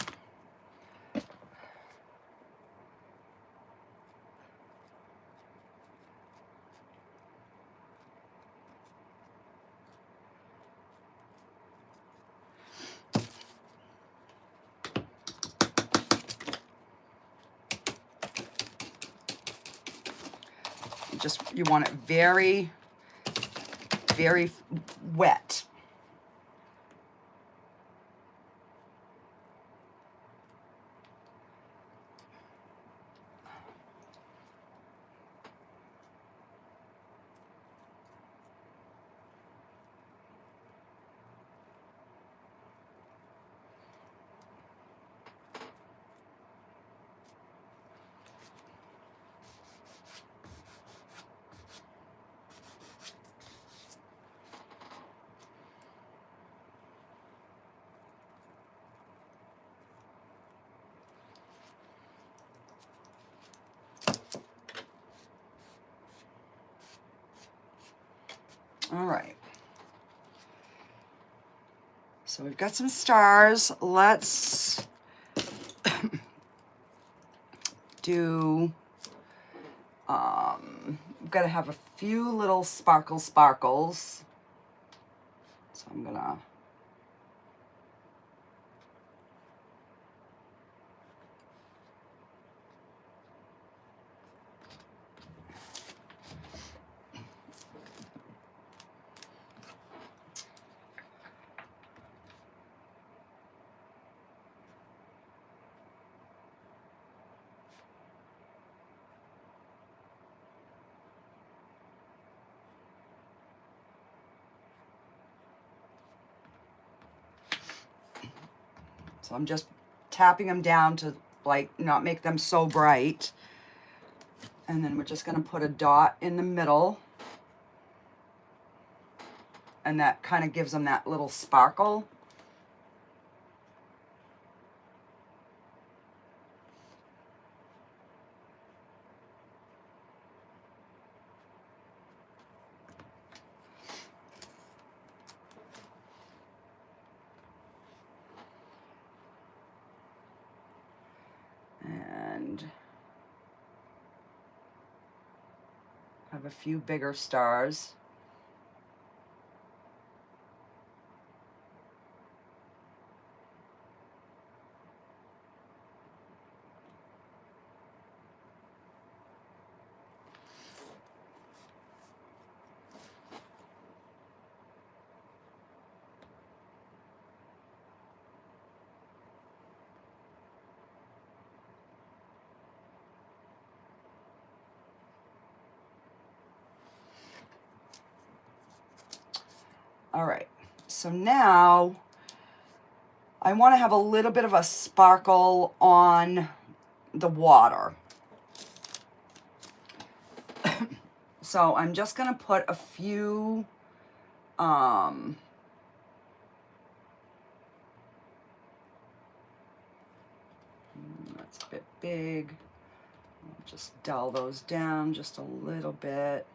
Just, you want it very, very wet. All right. So we've got some stars. Let's do, we've got to have a few little sparkles. So I'm gonna, so I'm just tapping them down to like not make them so bright. And then we're just gonna put a dot in the middle. And that kind of gives them that little sparkle. And have a few bigger stars. All right, so now I want to have a little bit of a sparkle on the water. So I'm just going to put a few that's a bit big. I'll just dull those down just a little bit.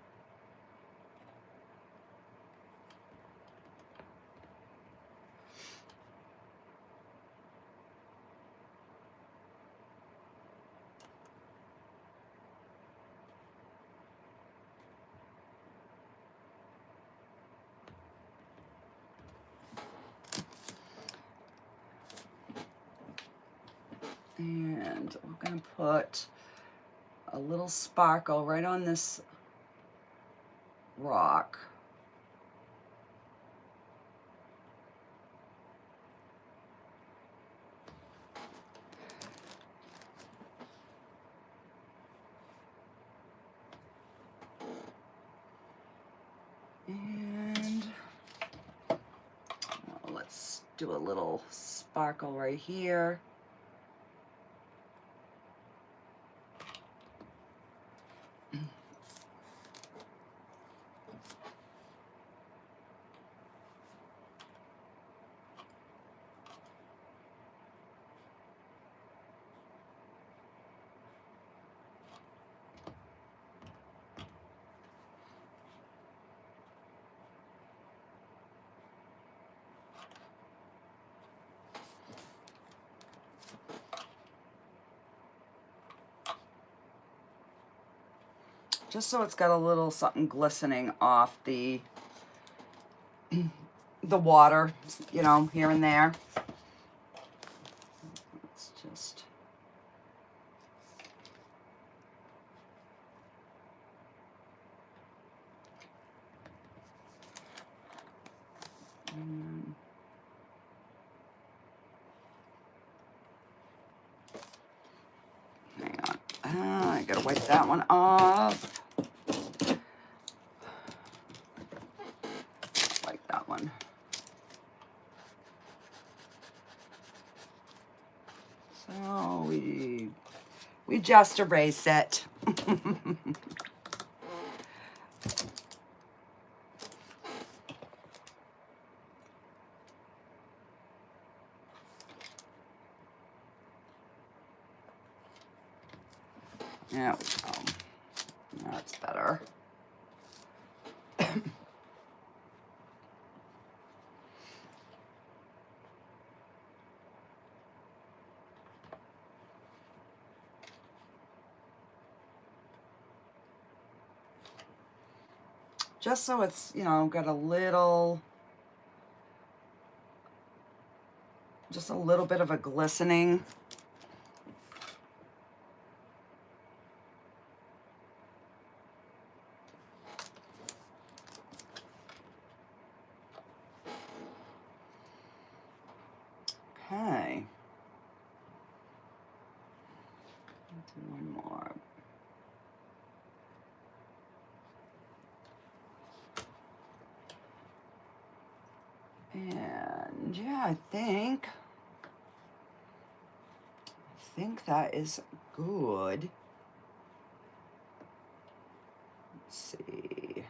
And we're going to put a little sparkle right on this rock. And well, let's do a little sparkle right here. Just so it's got a little something glistening off the water, you know, here and there. Let's just hang on. I gotta wipe that one off. Like that one. So we just erase it. There we go. That's better. Just so it's, you know, got a little, just a little bit of a glistening. Okay. Let's do one more. And yeah, I think that is good. Let's see.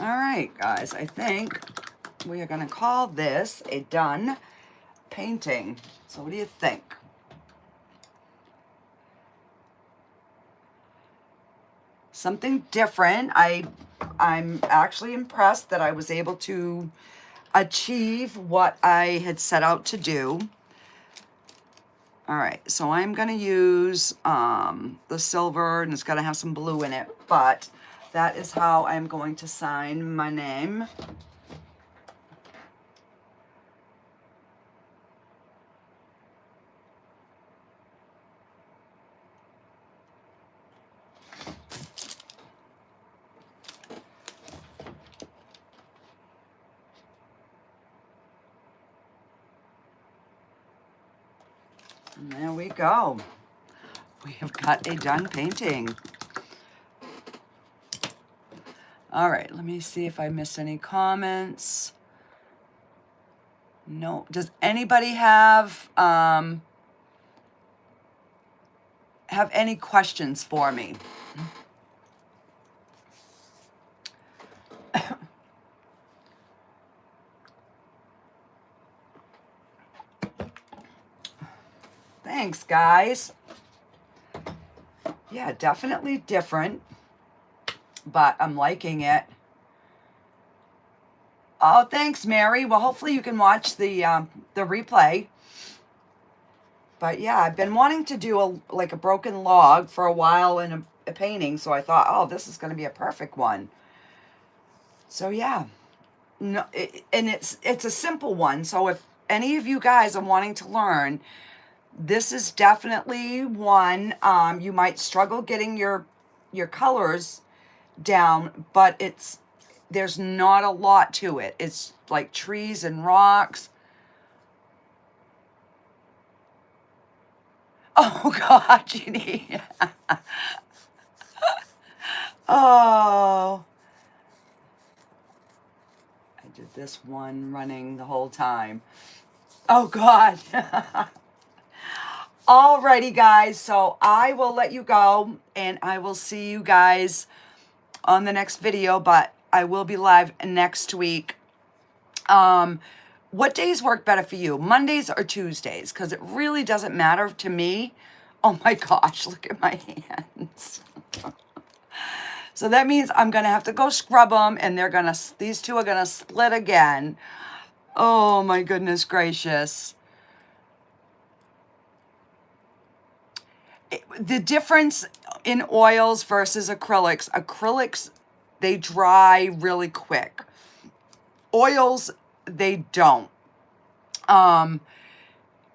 All right, guys, I think we are going to call this a done painting. So what do you think? Something different. I'm actually impressed that I was able to achieve what I had set out to do. All right, so I'm gonna use the silver, and it's gonna have some blue in it, but that is how I'm going to sign my name. And there we go. We have got a done painting. All right, let me see if I missed any comments. No. Does anybody have any questions for me? Thanks, guys. Yeah, definitely different, but I'm liking it. Oh, thanks, Mary. Well, hopefully you can watch the replay. But yeah, I've been wanting to do like a broken log for a while in a painting, so I thought, oh, this is going to be a perfect one. So yeah, no, and it's a simple one. So if any of you guys are wanting to learn, this is definitely one. You might struggle getting your colors down, but there's not a lot to it. It's like trees and rocks. Oh God, Jeannie. Oh, I did this one running the whole time. Oh God. Alrighty, guys, so I will let you go, and I will see you guys on the next video, but I will be live next week. What days work better for you, Mondays or Tuesdays? Because it really doesn't matter to me. Oh my gosh, look at my hands. So that means I'm gonna have to go scrub them, and these two are gonna split again. Oh my goodness gracious. The difference in oils versus acrylics, they dry really quick. Oils, they don't.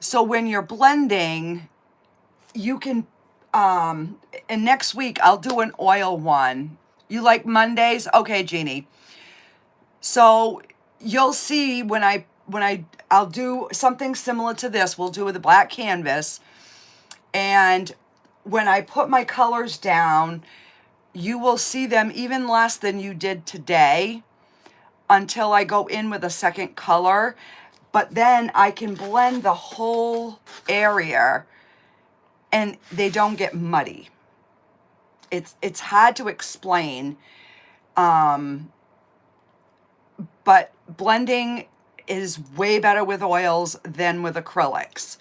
So when you're blending, you can, and next week I'll do an oil one. You like Mondays? Okay, Jeannie. So you'll see when I'll do something similar to this. We'll do with a black canvas, and when I put my colors down, you will see them even less than you did today until I go in with a second color. But then I can blend the whole area and they don't get muddy. It's hard to explain, but blending is way better with oils than with acrylics.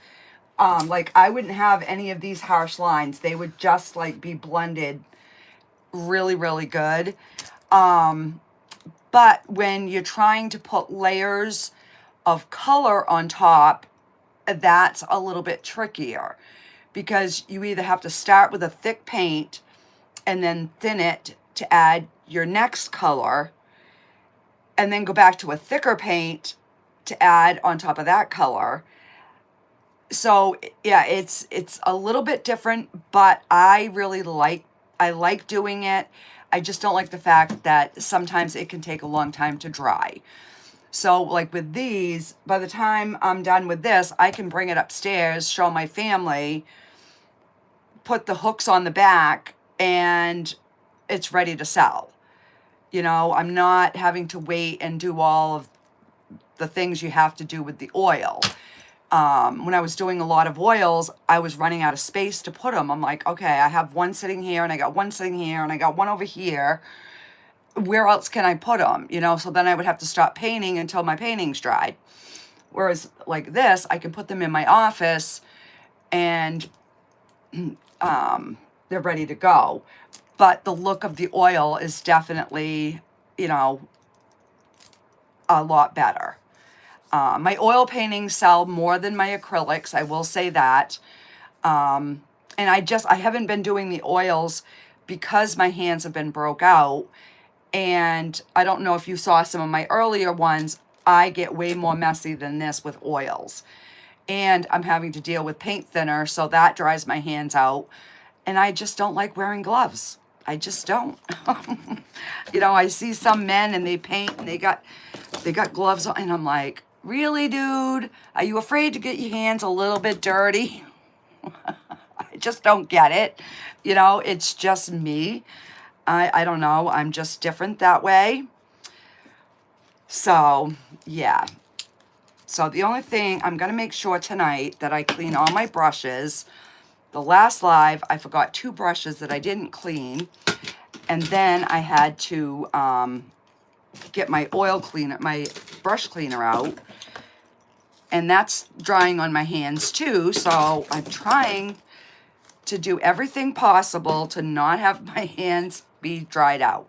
Like I wouldn't have any of these harsh lines. They would just like be blended really, really good. But when you're trying to put layers of color on top, that's a little bit trickier, because you either have to start with a thick paint and then thin it to add your next color, and then go back to a thicker paint to add on top of that color. So yeah, it's a little bit different, but I like doing it. I just don't like the fact that sometimes it can take a long time to dry. So like with these, by the time I'm done with this, I can bring it upstairs, show my family, put the hooks on the back, and it's ready to sell. You know, I'm not having to wait and do all of the things you have to do with the oil. When I was doing a lot of oils, I was running out of space to put them. I'm like, okay, I have one sitting here, and I got one sitting here, and I got one over here. Where else can I put them? You know, so then I would have to stop painting until my painting's dried. Whereas like this, I can put them in my office and they're ready to go. But the look of the oil is definitely, you know, a lot better. My oil paintings sell more than my acrylics, I will say that. And I haven't been doing the oils because my hands have been broke out. And I don't know if you saw some of my earlier ones, I get way more messy than this with oils. And I'm having to deal with paint thinner, so that dries my hands out. And I just don't like wearing gloves. I just don't. You know, I see some men and they paint and they got gloves on, and I'm like, really, dude? Are you afraid to get your hands a little bit dirty? I just don't get it. You know, it's just me. I don't know. I'm just different that way. So, yeah. So the only thing, I'm going to make sure tonight that I clean all my brushes. The last live, I forgot 2 brushes that I didn't clean. And then I had to get my oil cleaner, my brush cleaner out. And that's drying on my hands too. So I'm trying to do everything possible to not have my hands be dried out.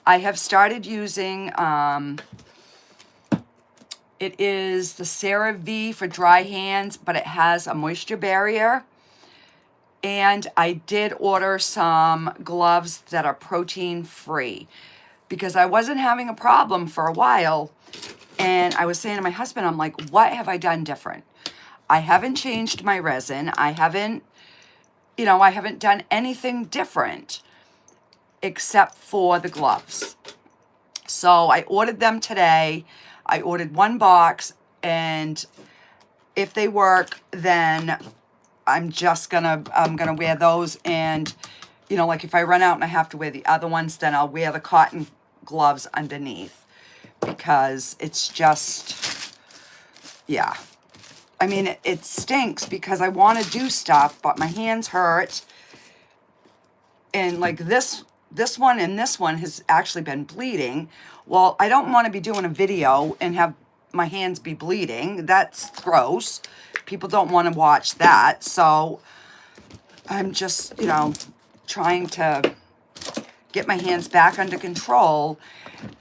I have started using, it is the CeraVe for dry hands, but it has a moisture barrier. And I did order some gloves that are protein free because I wasn't having a problem for a while. And I was saying to my husband, I'm like, what have I done different? I haven't changed my resin. I haven't done anything different except for the gloves. So I ordered them today. I ordered 1 box, and if they work, then I'm gonna wear those. And, you know, like if I run out and I have to wear the other ones, then I'll wear the cotton gloves underneath, because it's just, yeah. I mean, it stinks because I want to do stuff, but my hands hurt. And like this one and this one has actually been bleeding. Well, I don't want to be doing a video and have my hands be bleeding. That's gross. People don't want to watch that. So I'm just, you know, trying to get my hands back under control.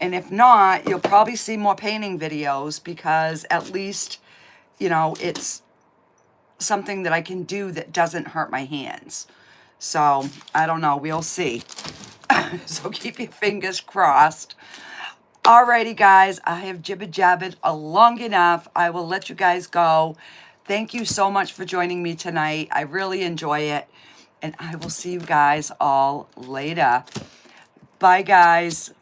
And if not, you'll probably see more painting videos, because at least, you know, it's something that I can do that doesn't hurt my hands. So I don't know, we'll see. So keep your fingers crossed. Alrighty guys, I have jibber-jabbered long enough. I will let you guys go. Thank you so much for joining me tonight. I really enjoy it. And I will see you guys all later. Bye guys.